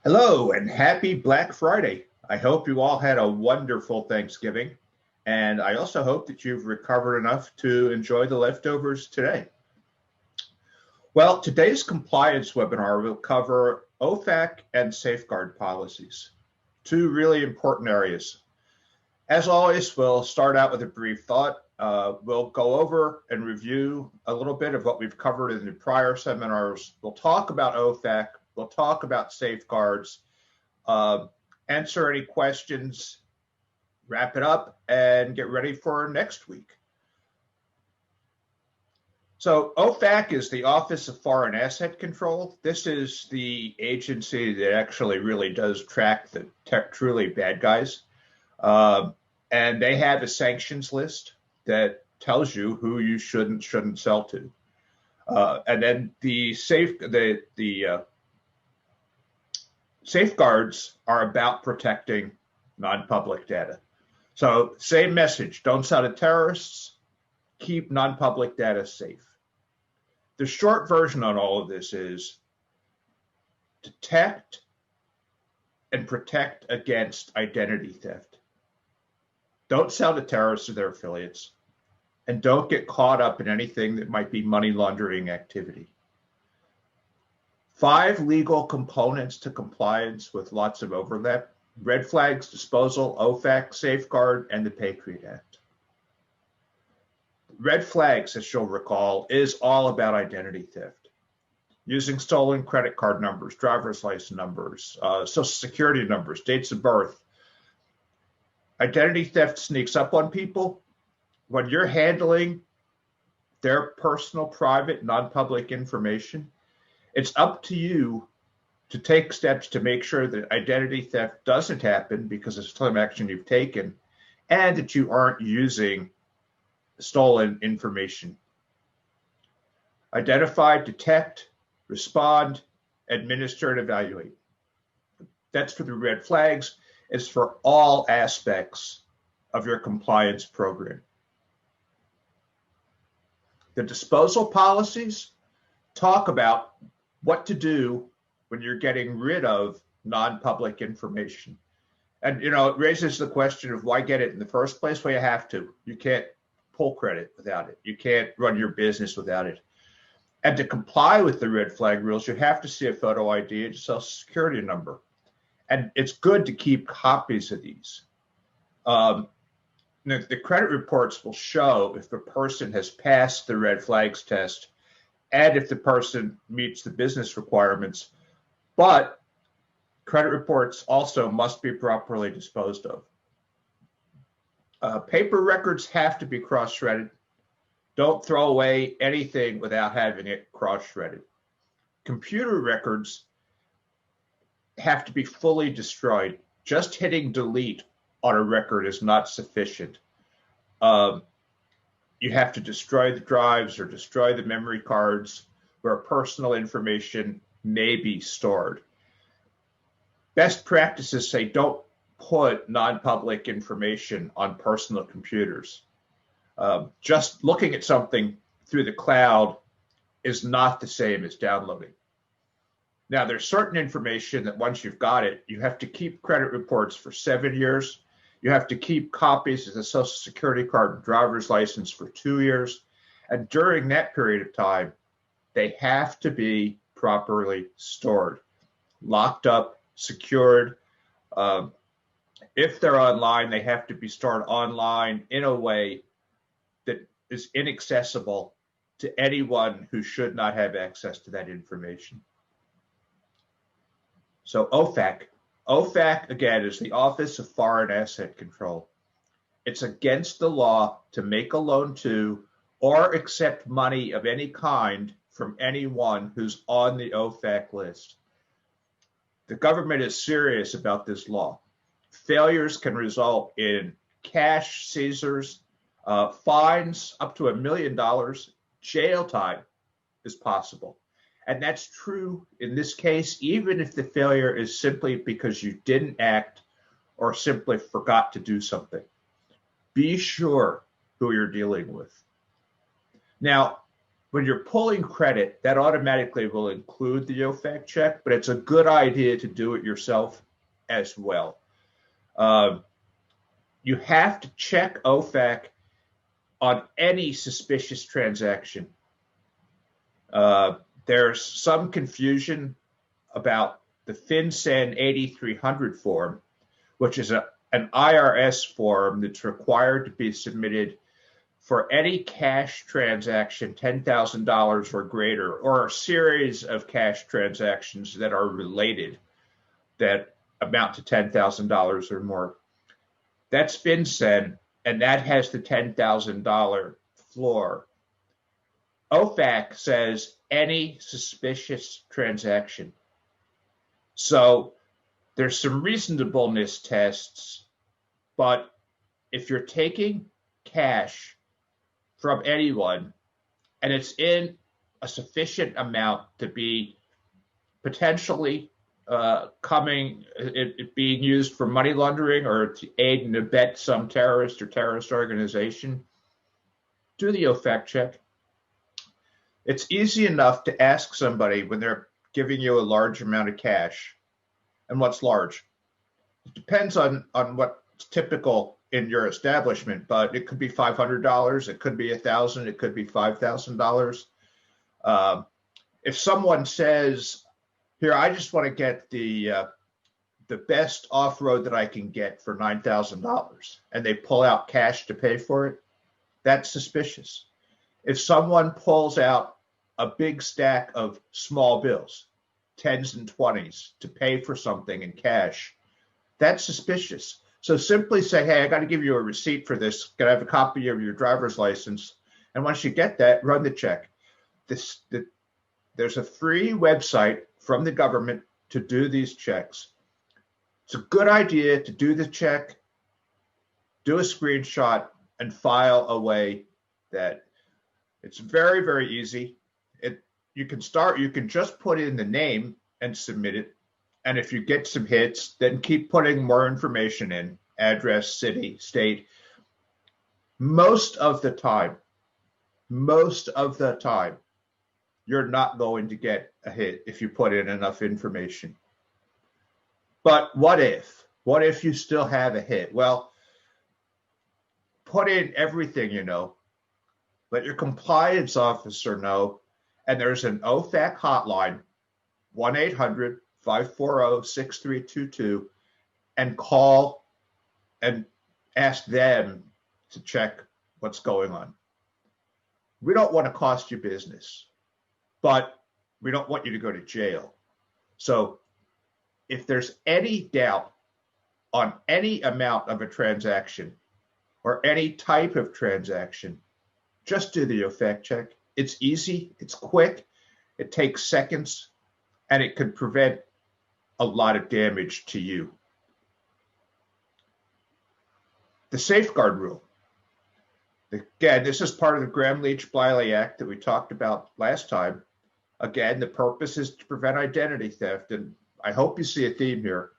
Hello and happy Black Friday. I hope you all had a wonderful Thanksgiving, and I also hope that you've recovered enough to enjoy the leftovers today. Well, today's compliance webinar will cover OFAC and safeguard policies, two really important areas. As always, we'll start out with a brief thought. We'll go over and review a little bit of what we've covered in the prior seminars. We'll talk about OFAC, we'll talk about safeguards, answer any questions, wrap it up, and get ready for next week. So OFAC is the Office of Foreign Asset Control. This is the agency that actually really does track the truly bad guys. And they have a sanctions list that tells you who you shouldn't sell to. And then the safeguards are about protecting non-public data. So same message, don't sell to terrorists, keep non-public data safe. The short version on all of this is detect and protect against identity theft. Don't sell to terrorists or their affiliates, and don't get caught up in anything that might be money laundering activity. 5 legal components to compliance with lots of overlap: red flags, disposal, OFAC, safeguard, and the Patriot Act. Red flags, as you'll recall, is all about identity theft. Using stolen credit card numbers, driver's license numbers, social security numbers, dates of birth. Identity theft sneaks up on people. When you're handling their personal, private, non-public information, it's up to you to take steps to make sure that identity theft doesn't happen because of some action you've taken, and that you aren't using stolen information. Identify, detect, respond, administer, and evaluate. That's for the red flags. It's for all aspects of your compliance program. The disposal policies talk about what to do when you're getting rid of non-public information. And, it raises the question of why get it in the first place? Well, you have to. You can't pull credit without it. You can't run your business without it. And to comply with the red flag rules, you have to see a photo ID and a social security number. And it's good to keep copies of these. The credit reports will show if the person has passed the red flags test and if the person meets the business requirements. But credit reports also must be properly disposed of. Paper records have to be cross-shredded. Don't throw away anything without having it cross-shredded. Computer records have to be fully destroyed. Just hitting delete on a record is not sufficient. You have to destroy the drives or destroy the memory cards where personal information may be stored. Best practices say don't put non-public information on personal computers. Just looking at something through the cloud is not the same as downloading. Now, there's certain information that once you've got it, you have to keep credit reports for 7 years. You have to keep copies of the social security card and driver's license for 2 years. And during that period of time, they have to be properly stored, locked up, secured. If they're online, they have to be stored online in a way that is inaccessible to anyone who should not have access to that information. So OFAC. OFAC, again, is the Office of Foreign Asset Control. It's against the law to make a loan to or accept money of any kind from anyone who's on the OFAC list. The government is serious about this law. Failures can result in cash seizures, fines up to $1 million, jail time is possible. And that's true in this case, even if the failure is simply because you didn't act or simply forgot to do something. Be sure who you're dealing with. Now, when you're pulling credit, that automatically will include the OFAC check, but it's a good idea to do it yourself as well. You have to check OFAC on any suspicious transaction. There's some confusion about the FinCEN 8300 form, which is an IRS form that's required to be submitted for any cash transaction $10,000 or greater, or a series of cash transactions that are related that amount to $10,000 or more. That's FinCEN, and that has the $10,000 floor. OFAC says any suspicious transaction. So there's some reasonableness tests, but if you're taking cash from anyone and it's in a sufficient amount to be potentially being used for money laundering or to aid and abet some terrorist or terrorist organization, do the OFAC check. It's easy enough to ask somebody when they're giving you a large amount of cash. And what's large? It depends on what's typical in your establishment, but it could be $500, it could be $1,000, it could be $5,000. If someone says, "Here, I just want to get the best off-road that I can get for $9,000," and they pull out cash to pay for it, that's suspicious. If someone pulls out a big stack of small bills, 10s and 20s, to pay for something in cash, that's suspicious. So simply say, "Hey, I got to give you a receipt for this. Can I have a copy of your driver's license?" And once you get that, run the check. There's a free website from the government to do these checks. It's a good idea to do the check, do a screenshot, and file away that. It's very, very easy. You can just put in the name and submit it. And if you get some hits, then keep putting more information in, address, city, state. Most of the time, you're not going to get a hit if you put in enough information. But what if? What if you still have a hit? Well, put in everything you know. Let your compliance officer know. And there's an OFAC hotline, 1-800-540-6322, and call and ask them to check what's going on. We don't want to cost you business, but we don't want you to go to jail. So if there's any doubt on any amount of a transaction or any type of transaction, just do the OFAC check. It's easy, it's quick, it takes seconds, and it can prevent a lot of damage to you. The safeguard rule. Again, this is part of the Gramm-Leach-Bliley Act that we talked about last time. Again, the purpose is to prevent identity theft, and I hope you see a theme here.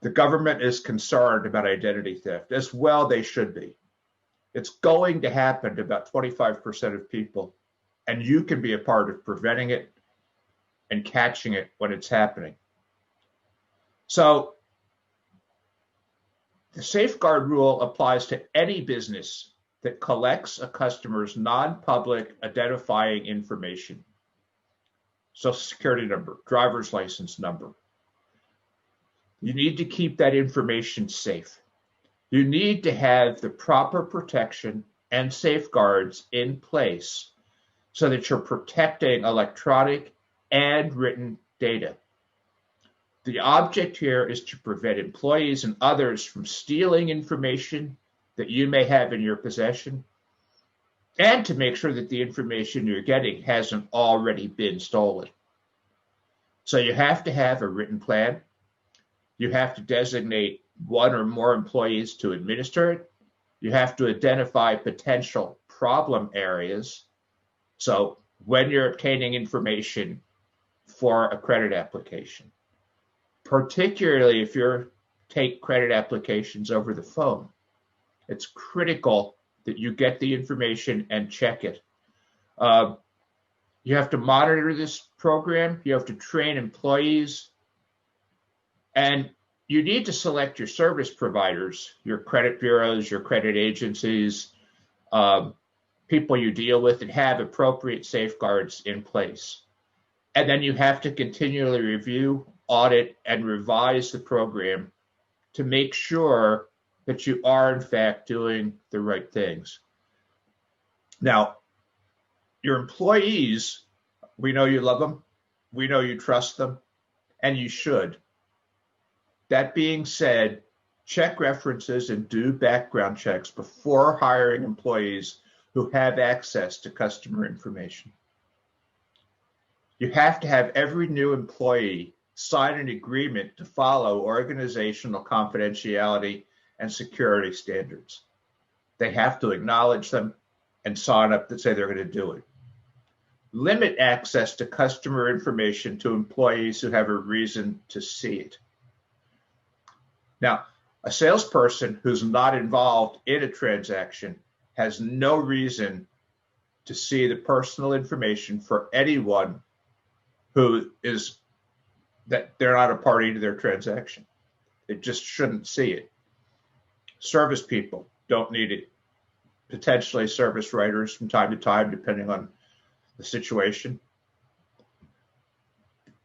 The government is concerned about identity theft, as well they should be. It's going to happen to about 25% of people, and you can be a part of preventing it and catching it when it's happening. So the safeguard rule applies to any business that collects a customer's non-public identifying information. Social security number, driver's license number. You need to keep that information safe. You need to have the proper protection and safeguards in place so that you're protecting electronic and written data. The object here is to prevent employees and others from stealing information that you may have in your possession, and to make sure that the information you're getting hasn't already been stolen. So you have to have a written plan. You have to designate one or more employees to administer it. You have to identify potential problem areas. So when you're obtaining information for a credit application, particularly if you take credit applications over the phone, it's critical that you get the information and check it. Uh, you have to monitor this program. You have to train employees. And you need to select your service providers, your credit bureaus, your credit agencies, people you deal with, and have appropriate safeguards in place. And then you have to continually review, audit, and revise the program to make sure that you are, in fact, doing the right things. Now, your employees, we know you love them, we know you trust them, and you should. That being said, check references and do background checks before hiring employees who have access to customer information. You have to have every new employee sign an agreement to follow organizational confidentiality and security standards. They have to acknowledge them and sign up to say they're going to do it. Limit access to customer information to employees who have a reason to see it. Now, a salesperson who's not involved in a transaction has no reason to see the personal information for anyone who is that they're not a party to their transaction. They just shouldn't see it. Service people don't need it. Potentially service writers from time to time, depending on the situation.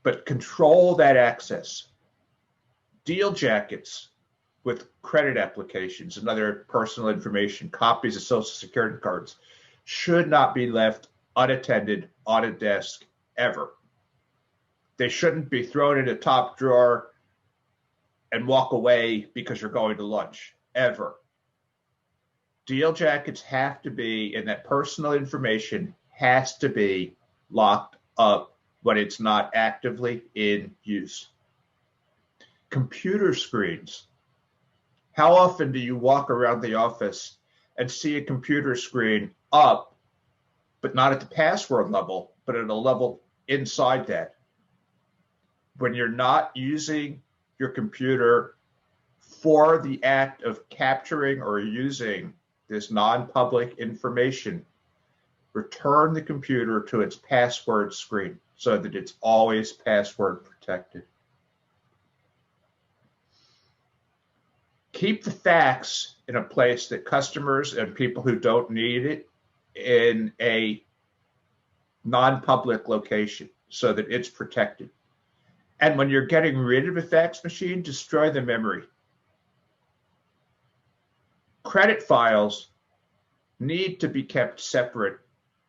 But control that access. Deal jackets with credit applications and other personal information, copies of Social Security cards, should not be left unattended on a desk ever. They shouldn't be thrown in a top drawer and walk away because you're going to lunch, ever. Deal jackets have to be, and that personal information has to be locked up when it's not actively in use. Computer screens. How often do you walk around the office and see a computer screen up, but not at the password level, but at a level inside that? When you're not using your computer for the act of capturing or using this non-public information, return the computer to its password screen so that it's always password protected. Keep the fax in a place that customers and people who don't need it in a non-public location so that it's protected. And when you're getting rid of a fax machine, destroy the memory. Credit files need to be kept separate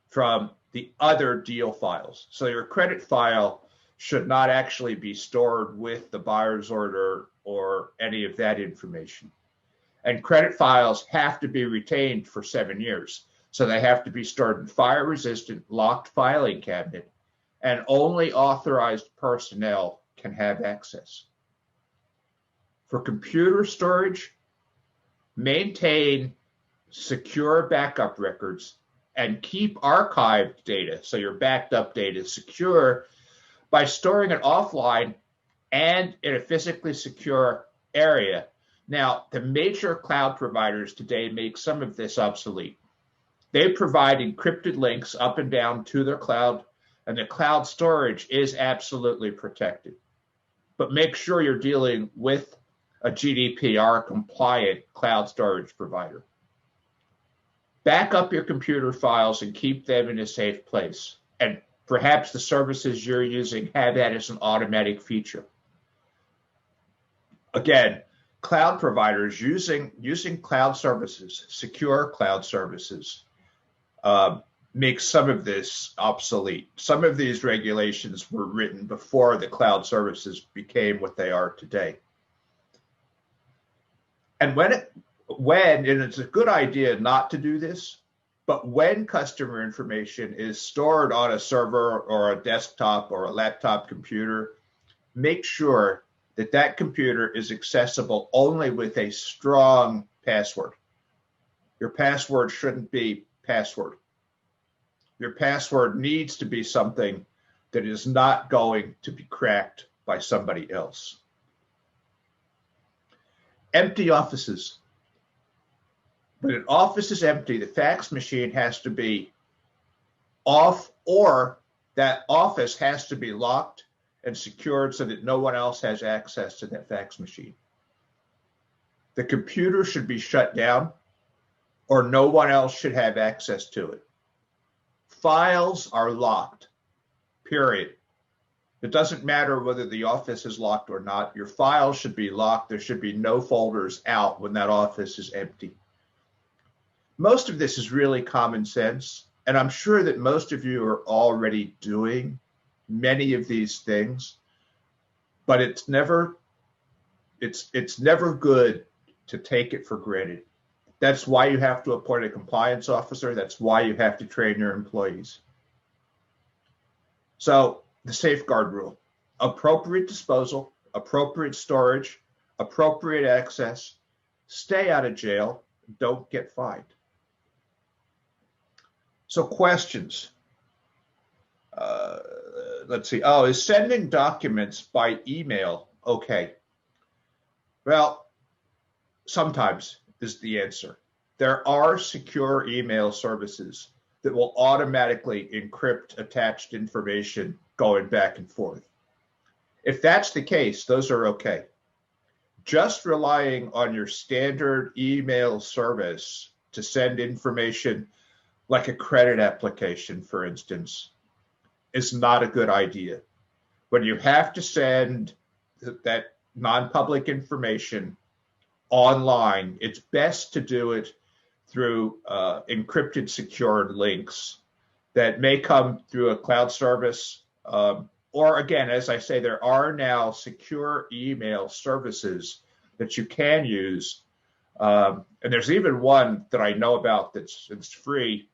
from the other deal files. So your credit file should not actually be stored with the buyer's order or any of that information. And credit files have to be retained for 7 years. So they have to be stored in fire-resistant, locked filing cabinet, and only authorized personnel can have access. For computer storage, maintain secure backup records and keep archived data, so your backed up data, secure by storing it offline and in a physically secure area. Now, the major cloud providers today make some of this obsolete. They provide encrypted links up and down to their cloud, and the cloud storage is absolutely protected. But make sure you're dealing with a GDPR compliant cloud storage provider. Back up your computer files and keep them in a safe place. And perhaps the services you're using have that as an automatic feature. Again, cloud providers using cloud services, secure cloud services, make some of this obsolete. Some of these regulations were written before the cloud services became what they are today. And and it's a good idea not to do this, but when customer information is stored on a server or a desktop or a laptop computer, make sure that that computer is accessible only with a strong password. Your password shouldn't be password. Your password needs to be something that is not going to be cracked by somebody else. Empty offices. When an office is empty, the fax machine has to be off, or that office has to be locked and secured so that no one else has access to that fax machine. The computer should be shut down, or no one else should have access to it. Files are locked, period. It doesn't matter whether the office is locked or not. Your files should be locked. There should be no folders out when that office is empty. Most of this is really common sense, and I'm sure that most of you are already doing many of these things, but it's never good to take it for granted. That's why you have to appoint a compliance officer. That's why you have to train your employees. So the safeguard rule: appropriate disposal, appropriate storage, appropriate access, stay out of jail, don't get fined. So questions. Let's see. Oh, is sending documents by email okay? Well, sometimes is the answer. There are secure email services that will automatically encrypt attached information going back and forth. If that's the case, those are okay. Just relying on your standard email service to send information, like a credit application, for instance, is not a good idea. When you have to send that non-public information online, it's best to do it through encrypted, secured links that may come through a cloud service. Or again, as I say, there are now secure email services that you can use. And there's even one that I know about that's free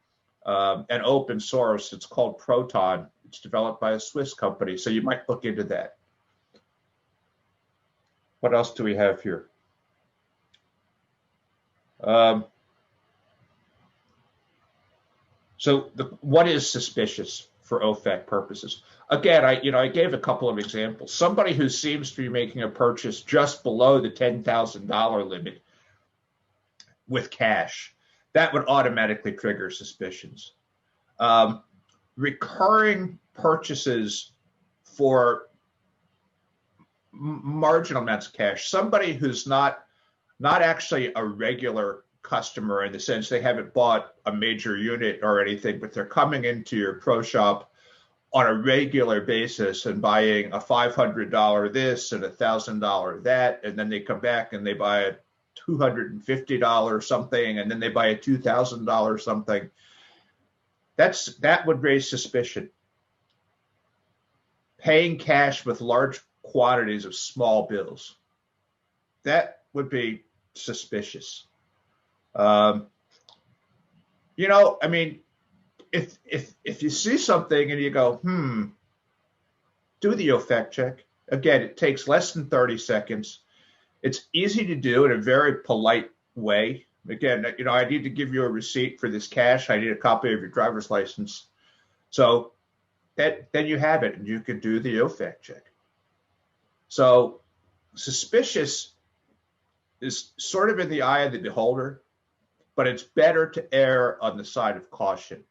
and open source. It's called Proton. It's developed by a Swiss company, so you might look into that. What else do we have here? What is suspicious for OFAC purposes? Again, I gave a couple of examples. Somebody who seems to be making a purchase just below the $10,000 limit with cash, that would automatically trigger suspicions. Recurring purchases for marginal amounts of cash, somebody who's not actually a regular customer in the sense they haven't bought a major unit or anything, but they're coming into your pro shop on a regular basis and buying a $500 this and a $1,000 that, and then they come back and they buy a $250 something, and then they buy a $2,000 something. That would raise suspicion. Paying cash with large quantities of small bills, that would be suspicious. If you see something and you go, do the OFAC check. Again, it takes less than 30 seconds. It's easy to do in a very polite way. Again, I need to give you a receipt for this cash. I need a copy of your driver's license. So then you have it and you can do the OFAC check. So suspicious is sort of in the eye of the beholder, but it's better to err on the side of caution.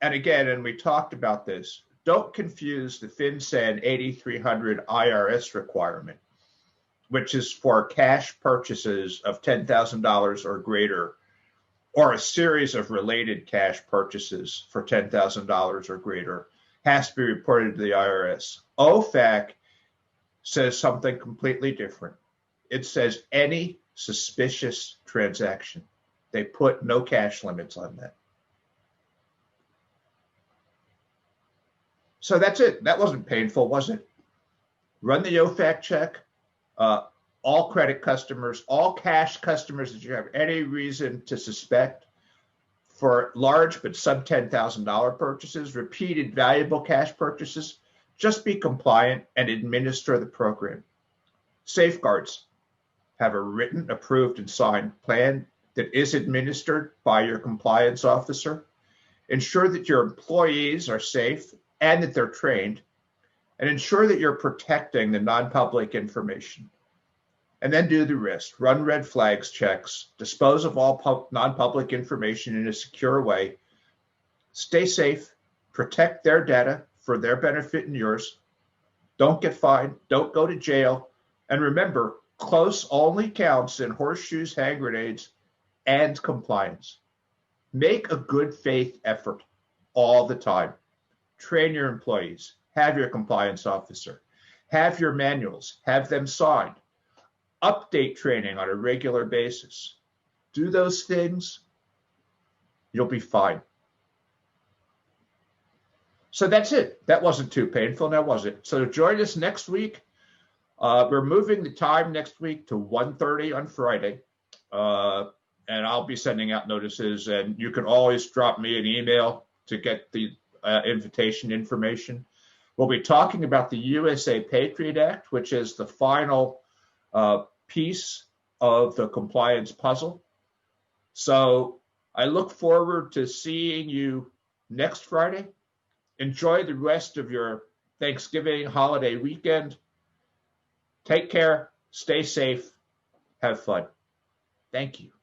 And again, and we talked about this, don't confuse the FinCEN 8300 IRS requirement, which is for cash purchases of $10,000 or greater, or a series of related cash purchases for $10,000 or greater, has to be reported to the IRS. OFAC says something completely different. It says any suspicious transaction. They put no cash limits on that. So that's it. That wasn't painful, was it? Run the OFAC check. All credit customers, all cash customers that you have any reason to suspect for large but sub $10,000 purchases, repeated valuable cash purchases, just be compliant and administer the program. Safeguards: have a written, approved, and signed plan that is administered by your compliance officer. Ensure that your employees are safe and that they're trained, and ensure that you're protecting the non-public information. And then do the rest. Run red flags checks, dispose of all non-public information in a secure way, stay safe, Protect their data for their benefit and yours. Don't get fined. Don't go to jail. And remember, close only counts in horseshoes, hand grenades, and compliance. Make a good faith effort all the time. Train your employees. Have your compliance officer. Have your manuals. Have them signed. Update training on a regular basis. Do those things, you'll be fine. So that's it. That wasn't too painful, now was it? So join us next week. We're moving the time next week to 1:30 on Friday. And I'll be sending out notices. And you can always drop me an email to get the invitation information. We'll be talking about the USA Patriot Act, which is the final piece of the compliance puzzle. So I look forward to seeing you next Friday. Enjoy the rest of your Thanksgiving holiday weekend. Take care, stay safe, have fun. Thank you.